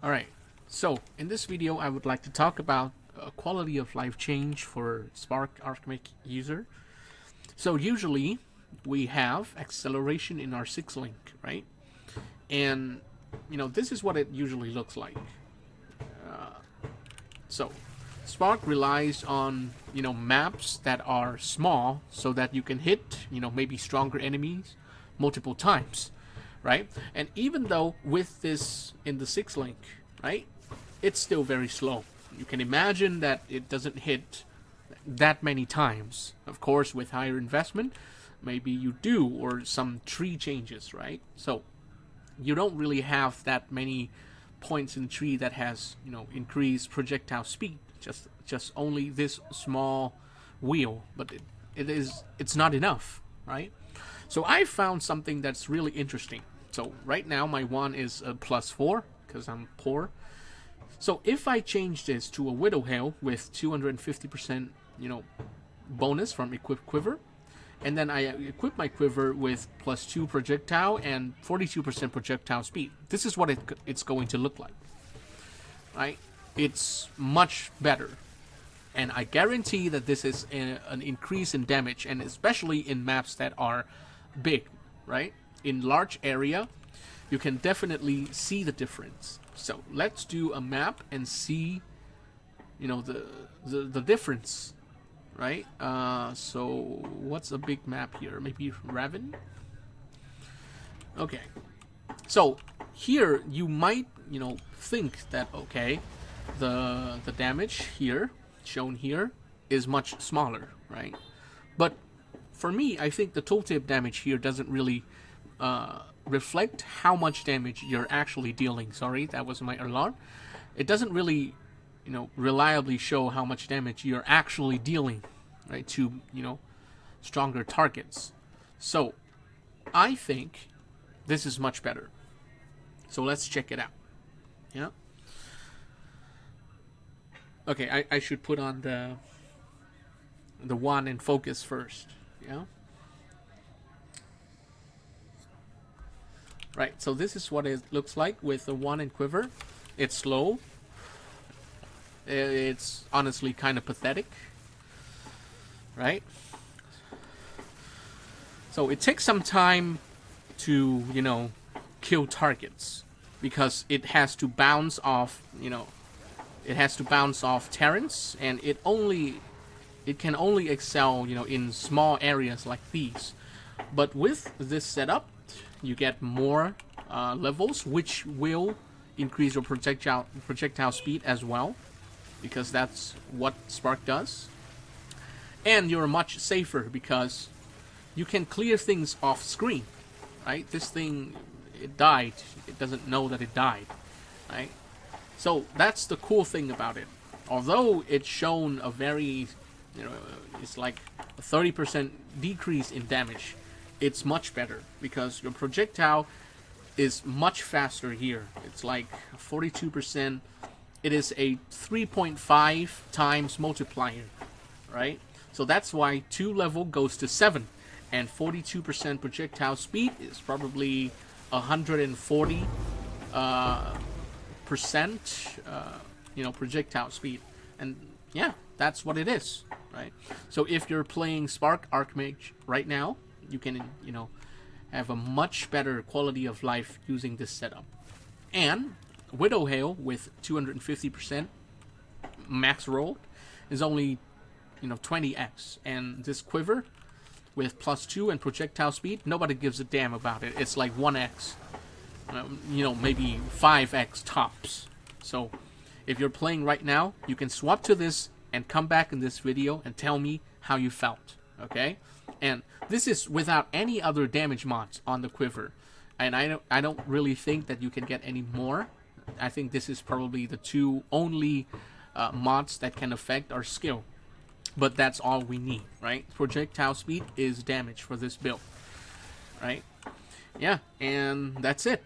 Alright, so in this video I would like to talk about quality of life change for Spark Archmech user. So usually we have acceleration in our 6-link, right? And this is what it usually looks like. So Spark relies on maps that are small so that you can hit maybe stronger enemies multiple times, right? And even though with this in the 6-link, right, it's still very slow. You can imagine that it doesn't hit that many times. Of course, with higher investment, maybe you do, or some tree changes, right? So you don't really have that many points in the tree that has increased projectile speed. Just only this small wheel, but it's not enough, right? So I found something that's really interesting. So right now my one is a +4 because I'm poor. So if I change this to a Widow Hail with 250% bonus from equipped quiver, and then I equip my quiver with +2 projectile and 42% projectile speed, this is what it's going to look like, right? It's much better, and I guarantee that this is an increase in damage, and especially in maps that are big, right? In large area, you can definitely see the difference. So let's do a map and see, the difference, right? So what's a big map here? Maybe Raven. Okay. So here you might, think that okay, the damage here shown here is much smaller, right? But for me, I think the tooltip damage here doesn't really reflect how much damage you're actually dealing. Sorry, that was my alarm. It doesn't really, reliably show how much damage you're actually dealing, right, to, stronger targets. So I think this is much better. So let's check it out. Yeah. Okay, I should put on the one in focus first. Yeah. Right, so this is what it looks like with the one in quiver. It's slow. It's honestly kind of pathetic, right? So it takes some time to, kill targets because it has to bounce off, it has to bounce off Terrans, and it can only excel, in small areas like these. But with this setup, you get more levels, which will increase your projectile speed as well, because that's what Spark does. And you're much safer because you can clear things off screen, right? This thing, it died. It doesn't know that it died, right? So that's the cool thing about it. Although it's shown a very, it's like a 30% decrease in damage, it's much better because your projectile is much faster here. It's like 42%. It is a 3.5 times multiplier, right? So that's why 2 level goes to 7, and 42% projectile speed is probably 140 percent, projectile speed, and yeah, that's what it is, right? So if you're playing Spark Archmage right now, you can, have a much better quality of life using this setup. And Widow Hail with 250% max roll is only, 20x. And this quiver with +2 and projectile speed, nobody gives a damn about it. It's like 1x, maybe 5x tops. So if you're playing right now, you can swap to this and come back in this video and tell me how you felt, okay? And this is without any other damage mods on the quiver, and I don't really think that you can get any more. I think this is probably the two only mods that can affect our skill, but that's all we need, right? Projectile speed is damage for this build, right? Yeah, and that's it.